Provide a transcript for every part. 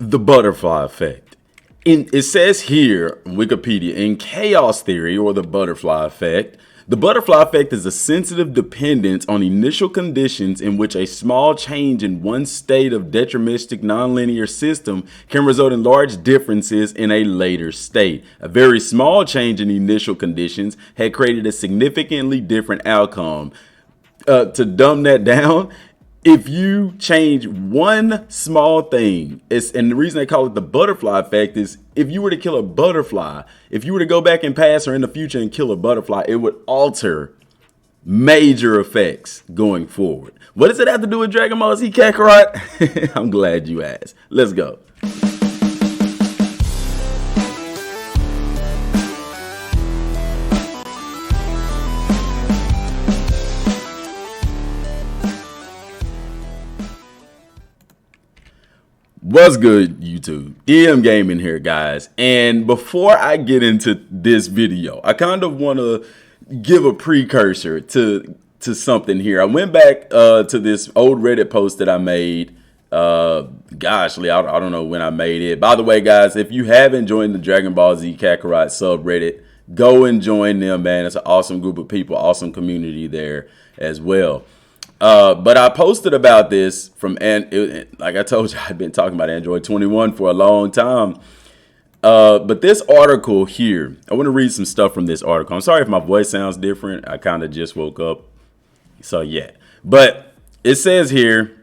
The butterfly effect. It says here on Wikipedia, in chaos theory, or the butterfly effect, the butterfly effect is a sensitive dependence on initial conditions in which a small change in one state of deterministic nonlinear system can result in large differences in a later state. A very small change in initial conditions had created a significantly different outcome. To dumb that down, if you change one small thing, and the reason they call it the butterfly effect is if you were to kill a butterfly, if you were to go back in past or in the future and kill a butterfly, it would alter major effects going forward. What does it have to do with Dragon Ball Z Kakarot? I'm glad you asked. Let's go. What's good, YouTube? Dmgaming here, guys. And before I get into this video, I kind of want to give a precursor to something here. I went back to this old Reddit post that I made. Gosh, Lee, I don't know when I made it. By the way, guys, if you haven't joined the Dragon Ball Z Kakarot subreddit, go and join them, man. It's an awesome group of people, awesome community there as well. But I posted about this like I told you, I've been talking about Android 21 for a long time. But this article here, I want to read some stuff from this article. I'm sorry if my voice sounds different. I kind of just woke up. So yeah, but it says here,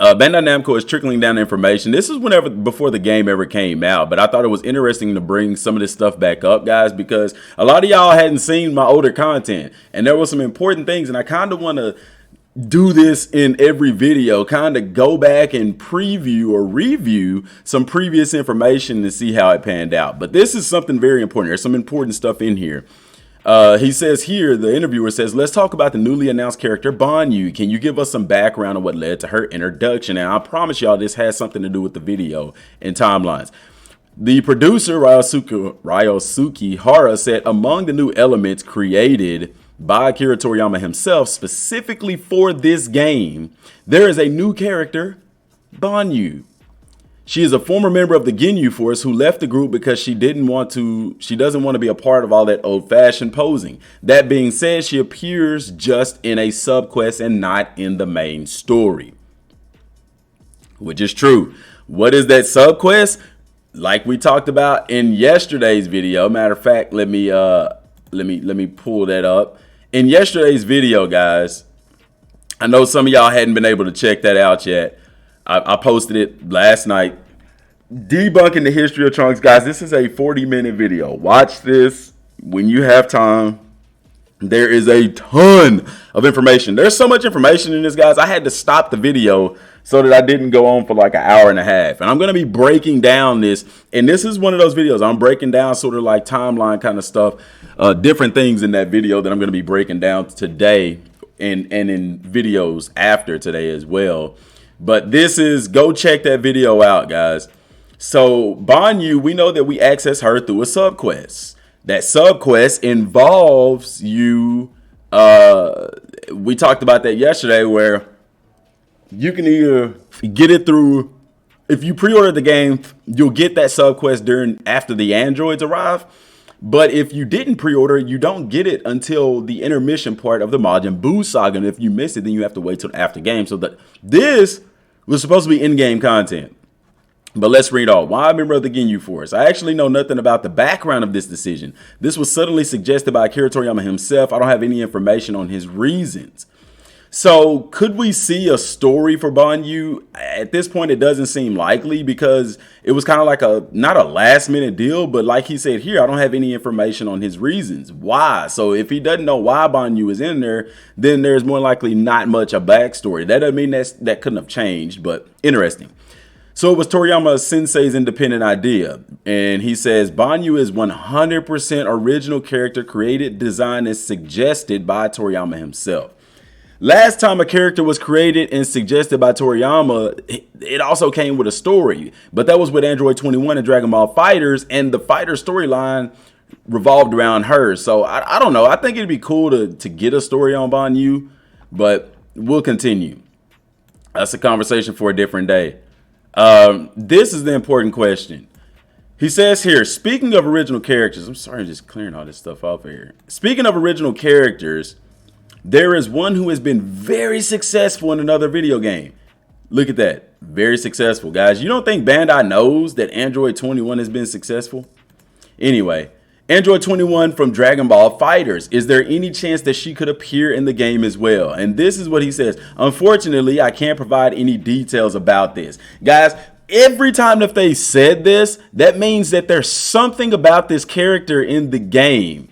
Bandai Namco is trickling down information. This is before the game ever came out, but I thought it was interesting to bring some of this stuff back up, guys, because a lot of y'all hadn't seen my older content, and there were some important things, and I kind of want to do this in every video, kind of go back and preview or review some previous information to see how it panned out. But this is something very important. There's some important stuff in here. He says here, the interviewer says, let's talk about the newly announced character, Banyu. Can you give us some background on what led to her introduction? And I promise y'all this has something to do with the video and timelines. The producer, Ryosuke Hara, said among the new elements created by Akira Toriyama himself specifically for this game, there is a new character, Banyu. She is a former member of the Ginyu Force who left the group because she doesn't want to be a part of all that old-fashioned posing. That being said, she appears just in a sub-quest and not in the main story, which is true. What is that sub-quest? Like we talked about in yesterday's video. Matter of fact, let me pull that up. In yesterday's video, guys, I know some of y'all hadn't been able to check that out yet. I posted it last night. Debunking the history of Trunks. Guys, this is a 40-minute video. Watch this when you have time. There is a ton of information. There's so much information in this, guys. I had to stop the video so that I didn't go on for like an hour and a half. And I'm going to be breaking down this. And this is one of those videos. I'm breaking down sort of like timeline kind of stuff. Different things in that video that I'm going to be breaking down today and in videos after today as well. But this is, go check that video out, guys. So Banyu, we know that we access her through a subquest. That subquest involves you. We talked about that yesterday, where you can either get it through, if you pre-order the game, you'll get that subquest after the androids arrive. But if you didn't pre-order, you don't get it until the intermission part of the Majin Buu saga. And if you miss it, then you have to wait till after game. So this was supposed to be in-game content. But let's read on. Why a member of the Ginyu Force? I actually know nothing about the background of this decision. This was suddenly suggested by Akira Toriyama himself. I don't have any information on his reasons. So could we see a story for Banyu? At this point, it doesn't seem likely, because it was kind of like not a last minute deal, but like he said here, I don't have any information on his reasons. Why? So if he doesn't know why Banyu is in there, then there's more likely not much a backstory. That doesn't mean that couldn't have changed, but interesting. So it was Toriyama Sensei's independent idea. And he says, Banyu is 100% original character created, designed, and suggested by Toriyama himself. Last time a character was created and suggested by Toriyama, it also came with a story. But that was with Android 21 and Dragon Ball FighterZ, and the Fighter storyline revolved around her. So I don't know. I think it'd be cool to get a story on Banyu, but we'll continue. That's a conversation for a different day. This is the important question. He says here, speaking of original characters, I'm sorry, I'm just clearing all this stuff off here. Speaking of original characters, there is one who has been very successful in another video game. Look at that. Very successful, guys. You don't think Bandai knows that Android 21 has been successful? Anyway, Android 21 from Dragon Ball FighterZ. Is there any chance that she could appear in the game as well? And this is what he says. Unfortunately, I can't provide any details about this. Guys, every time that they said this, that means that there's something about this character in the game.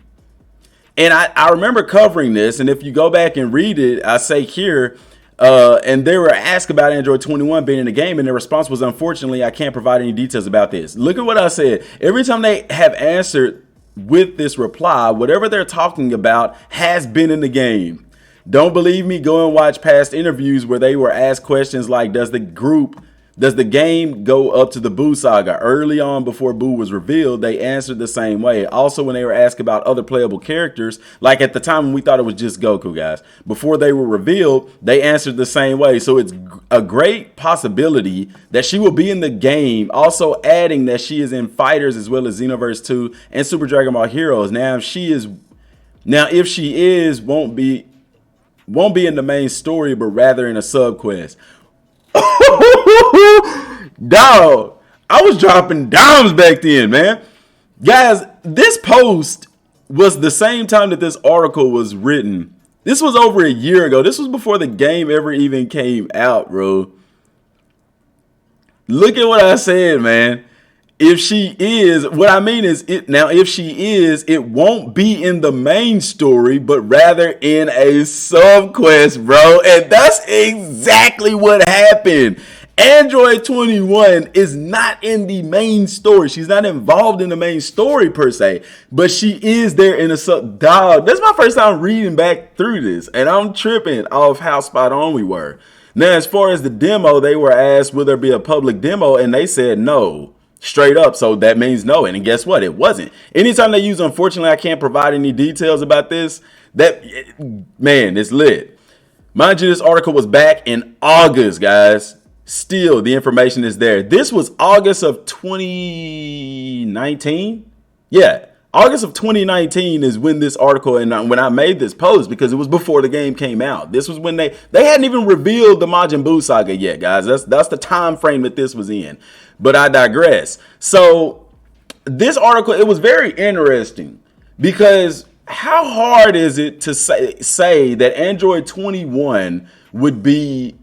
And I remember covering this, and if you go back and read it, I say here, and they were asked about Android 21 being in the game, and their response was, unfortunately, I can't provide any details about this. Look at what I said. Every time they have answered with this reply, whatever they're talking about has been in the game. Don't believe me? Go and watch past interviews where they were asked questions like, does the game go up to the Boo saga? Early on, before Boo was revealed, they answered the same way. Also, when they were asked about other playable characters, like at the time when we thought it was just Goku, guys, before they were revealed, they answered the same way. So it's a great possibility that she will be in the game. Also adding that she is in FighterZ as well as Xenoverse 2 and Super Dragon Ball Heroes. Now, if she is, won't be in the main story, but rather in a sub quest. Dog, I was dropping dimes back then, man. Guys, this post was the same time that this article was written. This was over a year ago. This was before the game ever even came out, bro. Look at what I said, man. If she is, what I mean is, if she is, it won't be in the main story, but rather in a sub quest, bro. And that's exactly what happened. Android 21 is not in the main story. She's not involved in the main story per se, but she is there in a sub. Dog, that's my first time reading back through this, and I'm tripping off how spot on we were. Now, as far as the demo, they were asked, will there be a public demo? And they said no. Straight up. So that means no. And guess what? It wasn't. Anytime they use, unfortunately, I can't provide any details about this. Man, it's lit. Mind you, this article was back in August, guys. Still, the information is there. This was August of 2019. Yeah, August of 2019 is when this article, and when I made this post, because it was before the game came out. This was when they hadn't even revealed the Majin Buu saga yet, guys. That's the time frame that this was in. But I digress. So this article, it was very interesting because how hard is it to say that Android 21 would be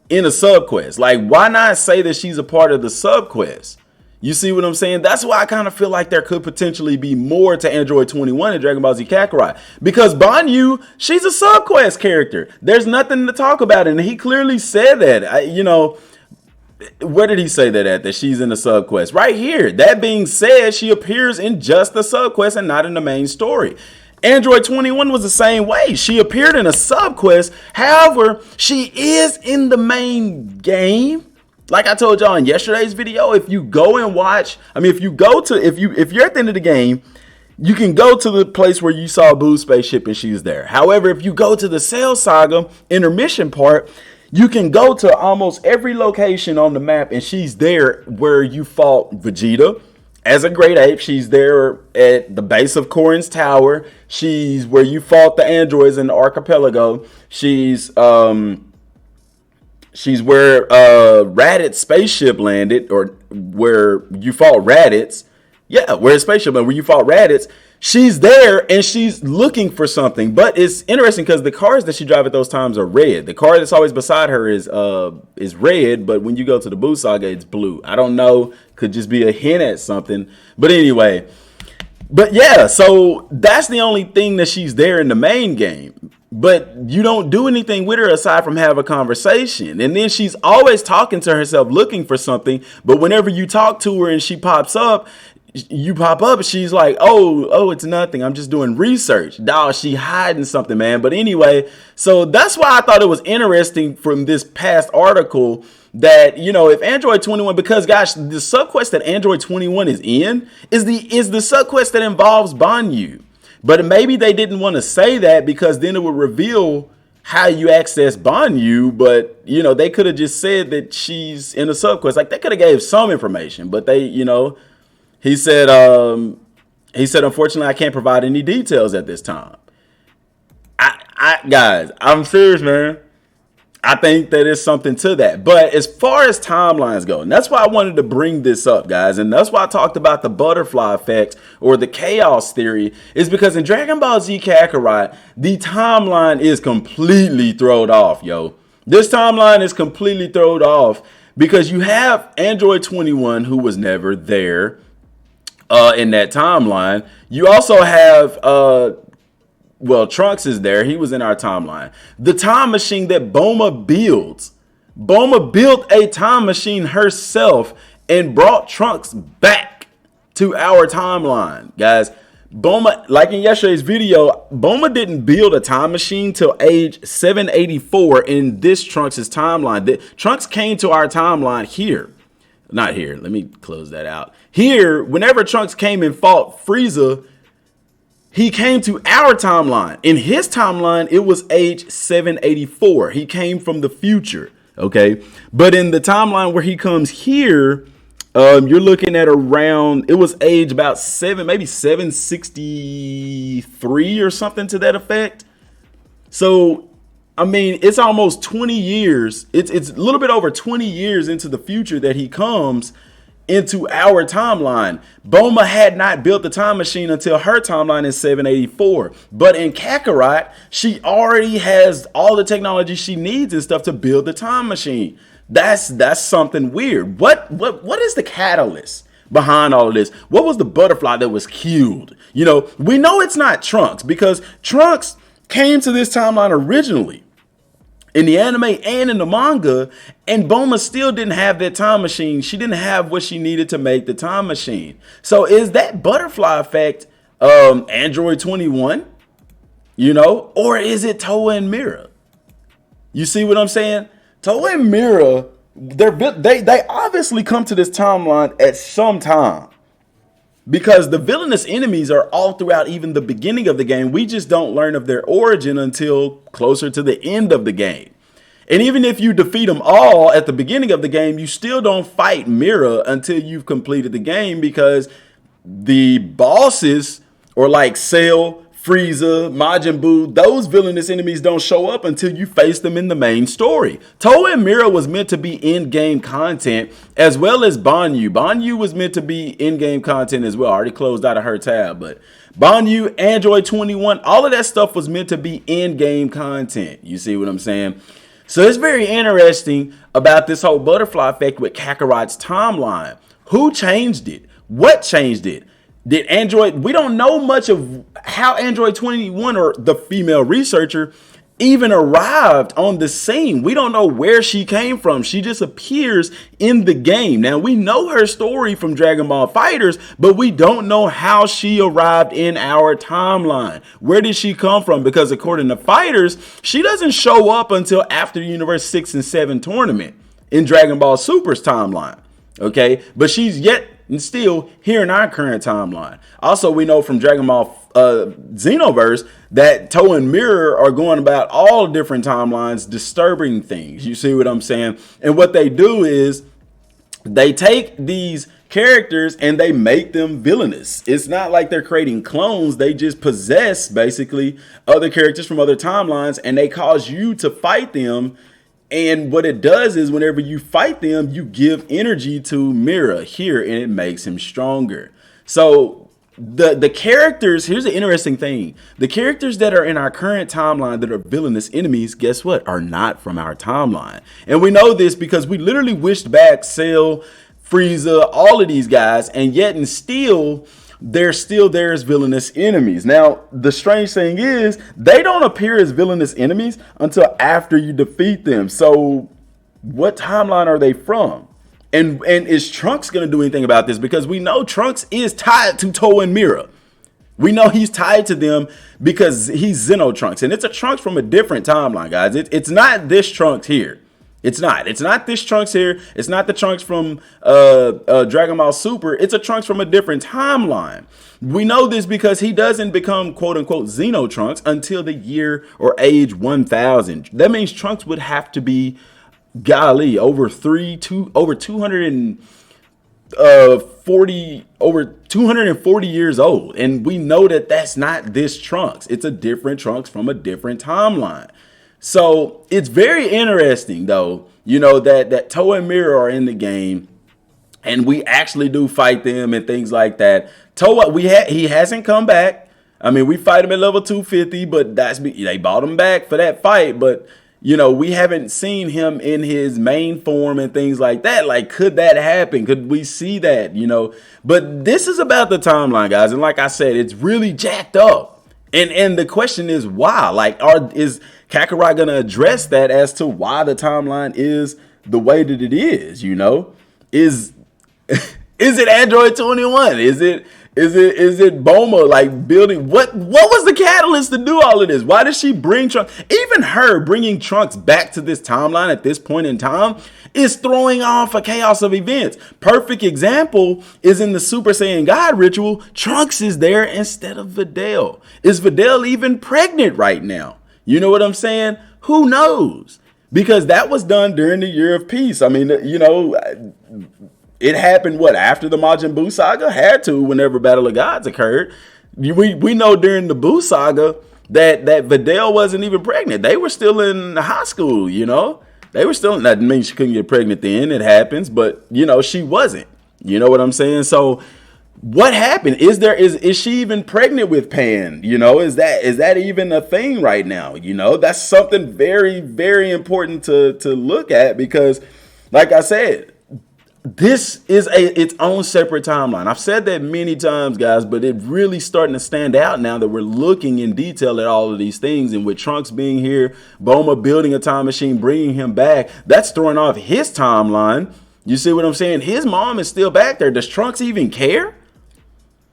in a subquest? Like, why not say that she's a part of the subquest? You see what I'm saying? That's why I kind of feel like there could potentially be more to Android 21 in Dragon Ball Z Kakarot. Because Banyu, she's a subquest character. There's nothing to talk about. And he clearly said that. Where did he say that at? That she's in a subquest? Right here. That being said, she appears in just the subquest and not in the main story. Android 21 was the same way. She appeared in a subquest. However, she is in the main game. Like I told y'all in yesterday's video, if you go and watch, if you're at the end of the game, you can go to the place where you saw Boo's spaceship and she's there. However, if you go to the Cell Saga intermission part, you can go to almost every location on the map and she's there where you fought Vegeta as a great ape. She's there at the base of Korin's tower. She's where you fought the androids in the archipelago. She's where Raditz spaceship landed, or where you fought Raditz. Yeah, where his spaceship landed, where you fought Raditz. She's there and she's looking for something. But it's interesting because the cars that she drives at those times are red. The car that's always beside her is red, but when you go to the Buu saga, it's blue. I don't know. Could just be a hint at something. But anyway. But yeah, so that's the only thing that she's there in the main game. But you don't do anything with her aside from have a conversation. And then she's always talking to herself, looking for something. But whenever you talk to her and she pops up, you pop up, she's like, oh, it's nothing. I'm just doing research. Dog, she hiding something, man. But anyway, so that's why I thought it was interesting from this past article that, if Android 21, because gosh, the subquest that Android 21 is in is the subquest that involves Banyu. But maybe they didn't want to say that because then it would reveal how you access Banyu, but you know, they could have just said that she's in a subquest. Like they could have gave some information, but they, you know, he said, unfortunately, I can't provide any details at this time. Guys, I'm serious, man. I think that is something to that. But as far as timelines go, and that's why I wanted to bring this up, guys, and that's why I talked about the butterfly effect or the chaos theory, is because in Dragon Ball Z Kakarot, the timeline is completely thrown off, yo. This timeline is completely thrown off because you have Android 21, who was never there in that timeline. You also have well, Trunks is there. He was in our timeline. The time machine that Bulma builds. Bulma built a time machine herself and brought Trunks back to our timeline. Guys, Bulma, like in yesterday's video, Bulma didn't build a time machine till age 784 in this Trunks' timeline. Trunks came to our timeline here. Not here. Let me close that out. Here, whenever Trunks came and fought Frieza, he came to our timeline. In his timeline, it was age 784. He came from the future, okay? But in the timeline where he comes here, you're looking at around, it was age about maybe 763 or something to that effect. So, I mean, it's almost 20 years. It's a little bit over 20 years into the future that he comes into our timeline. Bulma had not built the time machine until her timeline in 784. But in Kakarot, she already has all the technology she needs and stuff to build the time machine. That's something weird. What is the catalyst behind all of this? What was the butterfly that was killed? You know, we know it's not Trunks because Trunks came to this timeline originally in the anime and in the manga, and Bulma still didn't have that time machine. She didn't have what she needed to make the time machine. So is that butterfly effect Android 21? You know, or is it Toa and Mira? You see what I'm saying? Toa and Mira, they obviously come to this timeline at some time. Because the villainous enemies are all throughout even the beginning of the game. We just don't learn of their origin until closer to the end of the game. And even if you defeat them all at the beginning of the game, you still don't fight Mira until you've completed the game, because the bosses, or like Cell, Frieza, Majin Buu, those villainous enemies don't show up until you face them in the main story. Toa and Mira was meant to be in-game content, as well as Banyu. Banyu was meant to be in-game content as well. I already closed out of her tab, but Banyu, Android 21, all of that stuff was meant to be in-game content. You see what I'm saying? So it's very interesting about this whole butterfly effect with Kakarot's timeline. Who changed it? What changed it? Did Android, we don't know much of how Android 21, or the female researcher, even arrived on the scene. We don't know where she came from. She just appears in the game. Now, we know her story from Dragon Ball FighterZ, but we don't know how she arrived in our timeline. Where did she come from? Because according to FighterZ, she doesn't show up until after the Universe 6 and 7 tournament in Dragon Ball Super's timeline. Okay, but she's yet and still here in our current timeline. Also, we know from Dragon Ball Xenoverse that Toa and Mira are going about all different timelines, disturbing things. You see what I'm saying? And what they do is they take these characters and they make them villainous. It's not like they're creating clones. They just possess basically other characters from other timelines, and they cause you to fight them. And what it does is whenever you fight them, you give energy to Mira here, and it makes him stronger. So the characters, here's the interesting thing. The characters that are in our current timeline that are villainous enemies, guess what? Are not from our timeline. And we know this because we literally wished back Cell, Frieza, all of these guys, and yet and still they're still there as villainous enemies. Now, the strange thing is they don't appear as villainous enemies until after you defeat them. So what timeline are they from? And is Trunks going to do anything about this? Because we know Trunks is tied to Toa and Mira. We know he's tied to them because he's Xeno Trunks. And it's a Trunks from a different timeline, guys. It's not this Trunks here. It's not. It's not this Trunks here. It's not the Trunks from Dragon Ball Super. It's a Trunks from a different timeline. We know this because he doesn't become quote unquote Xeno Trunks until the year or age 1000. That means Trunks would have to be, golly, over 240 years old, and we know that that's not this Trunks. It's a different Trunks from a different timeline. So it's very interesting, though, you know, that Toa and Mira are in the game, and we actually do fight them and things like that. Toa, he hasn't come back. I mean, we fight him at level 250, but they bought him back for that fight. But you know, we haven't seen him in his main form and things like that. Like, could that happen? Could we see that? You know, but this is about the timeline, guys, and like I said, it's really jacked up. And the question is why? Like, is Kakarot gonna address that as to why the timeline is the way that it is? You know, is it Android 21? Is it Bulma like building? What was the catalyst to do all of this? Why did she bring Trunks? Even her bringing Trunks back to this timeline at this point in time is throwing off a chaos of events. Perfect example is in the Super Saiyan God ritual. Trunks is there instead of Videl. Is Videl even pregnant right now? You know what I'm saying? Who knows? Because that was done during the Year of Peace. I mean, you know, it happened, what, after the Majin Buu saga? Had to, whenever Battle of Gods occurred. We know during the Buu saga that Videl wasn't even pregnant. They were still in high school, you know. They were still, that means she couldn't get pregnant then. It happens, but, you know, she wasn't. You know what I'm saying? So what happened? Is she even pregnant with Pan? You know, is that even a thing right now? You know, that's something very, very important to look at because, like I said, this is its own separate timeline. I've said that many times, guys, but it really starting to stand out now that we're looking in detail at all of these things. And with Trunks being here, Bulma building a time machine, bringing him back, that's throwing off his timeline. You see what I'm saying? His mom is still back there. Does Trunks even care?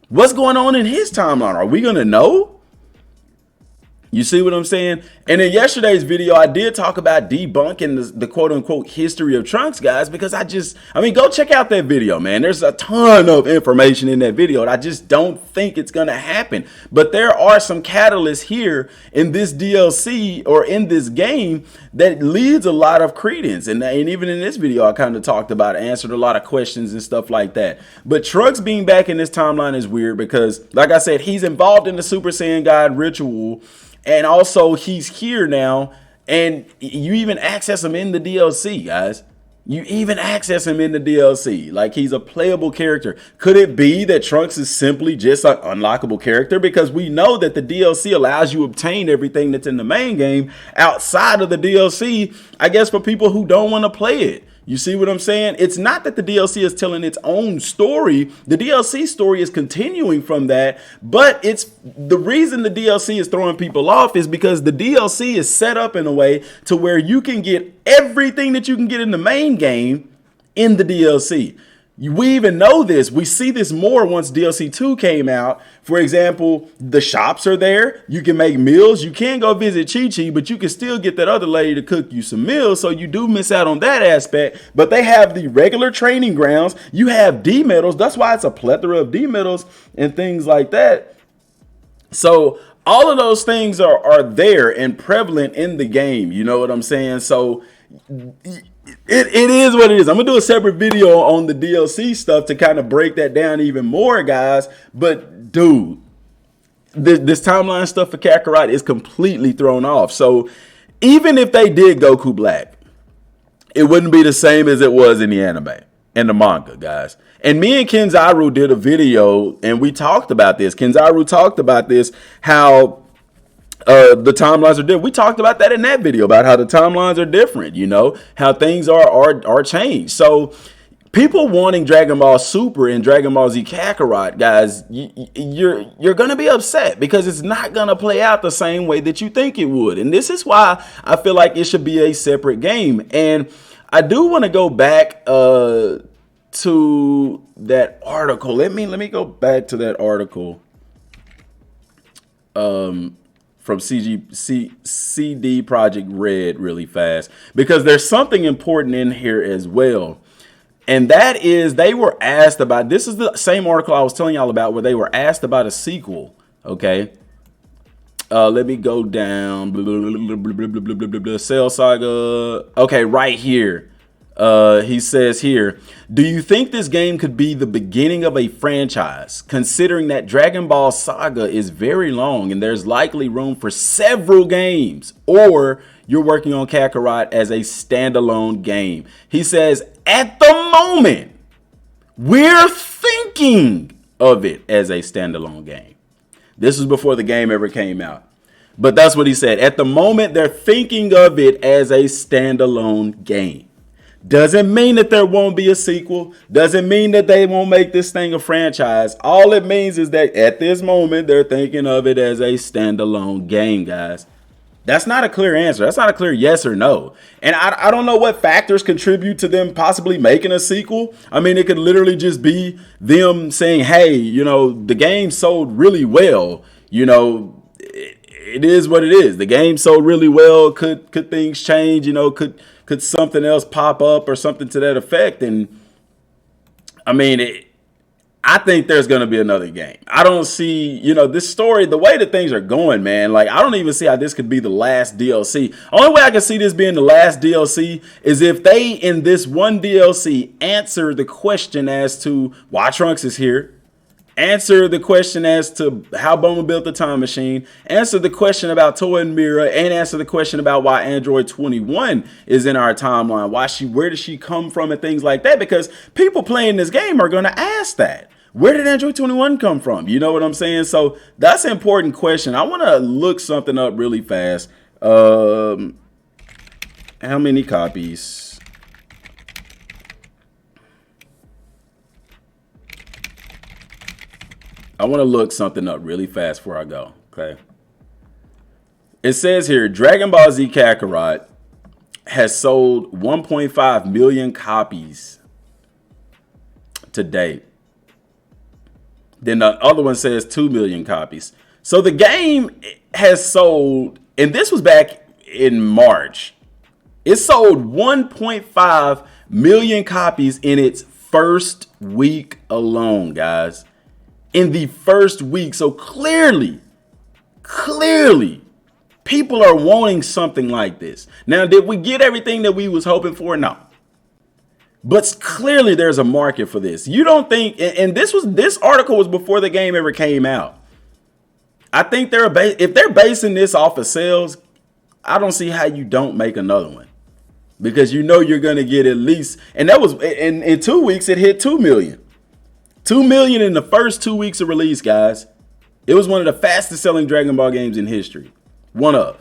What's going on in his timeline? Are we going to know? You see what I'm saying? And in yesterday's video, I did talk about debunking the quote unquote history of Trunks, guys, because I mean, go check out that video, man. There's a ton of information in that video. And I just don't think it's going to happen. But there are some catalysts here in this DLC or in this game that leads a lot of credence. And even in this video, I kind of talked about it, answered a lot of questions and stuff like that. But Trunks being back in this timeline is weird because, like I said, he's involved in the Super Saiyan God ritual. And also, he's here now, and you even access him in the DLC, guys. You even access him in the DLC. Like, he's a playable character. Could it be that Trunks is simply just an unlockable character? Because we know that the DLC allows you to obtain everything that's in the main game outside of the DLC, I guess, for people who don't want to play it. You see what I'm saying? It's not that the DLC is telling its own story. The DLC story is continuing from that, but it's the reason the DLC is throwing people off is because the DLC is set up in a way to where you can get everything that you can get in the main game in the DLC. We even know this. We see this more once DLC 2 came out. For example, the shops are there. You can make meals. You can go visit Chi-Chi, but you can still get that other lady to cook you some meals. So you do miss out on that aspect. But they have the regular training grounds. You have D-medals. That's why it's a plethora of D-medals and things like that. So all of those things are there and prevalent in the game. You know what I'm saying? So it is what it is. I'm going to do a separate video on the DLC stuff to kind of break that down even more, guys. But, dude, this timeline stuff for Kakarot is completely thrown off. So, even if they did Goku Black, it wouldn't be the same as it was in the anime and the manga, guys. And me and Kenzaru did a video, and we talked about this. Kenzaru talked about this, how the timelines are different. We talked about that in that video about how the timelines are different, you know, how things are changed. So people wanting Dragon Ball Super and Dragon Ball Z Kakarot, guys, you're going to be upset because it's not going to play out the same way that you think it would. And this is why I feel like it should be a separate game. And I do want to go back to that article. Let me go back to that article. from CD Project Red really fast, because there's something important in here as well. And that is, they were asked about, this is the same article I was telling y'all about, where they were asked about a sequel. Okay. Let me go down. Cell Saga. Okay, right here. He says here, do you think this game could be the beginning of a franchise, considering that Dragon Ball Saga is very long and there's likely room for several games, or you're working on Kakarot as a standalone game? He says, at the moment, we're thinking of it as a standalone game. This was before the game ever came out. But that's what he said. At the moment, they're thinking of it as a standalone game. Doesn't mean that there won't be a sequel. Doesn't mean that they won't make this thing a franchise. All it means is that at this moment, they're thinking of it as a standalone game, guys. That's not a clear answer. That's not a clear yes or no. And I don't know what factors contribute to them possibly making a sequel. I mean, it could literally just be them saying, hey, you know, the game sold really well. You know, it is what it is. The game sold really well. Could things change? You know, could something else pop up or something to that effect? And I mean, I think there's going to be another game. I don't see, you know, this story, the way that things are going, man, like, I don't even see how this could be the last DLC. Only way I can see this being the last DLC is if they, in this one DLC, answer the question as to why Trunks is here, answer the question as to how Bulma built the time machine, answer the question about Toa and Mira, and answer the question about why Android 21 is in our timeline. Where did she come from and things like that? Because people playing this game are going to ask that. Where did Android 21 come from? You know what I'm saying? So that's an important question. I want to look something up really fast. How many copies? I want to look something up really fast before I go. Okay. It says here, Dragon Ball Z Kakarot has sold 1.5 million copies to date. Then the other one says 2 million copies. So the game has sold, and this was back in March. It sold 1.5 million copies in its first week alone, guys. In the first week. So clearly, people are wanting something like this. Now, did we get everything that we was hoping for? No. But clearly there's a market for this. You don't think, and this article was before the game ever came out. I think if they're basing this off of sales, I don't see how you don't make another one. Because you know you're going to get at least, and that was, in 2 weeks, it hit 2 million. 2 million in the first 2 weeks of release, guys. It was one of the fastest selling Dragon Ball games in history. One of.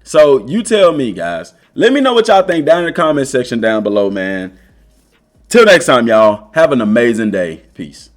So you tell me, guys. Let me know what y'all think down in the comment section down below, man. Till next time, y'all. Have an amazing day. Peace.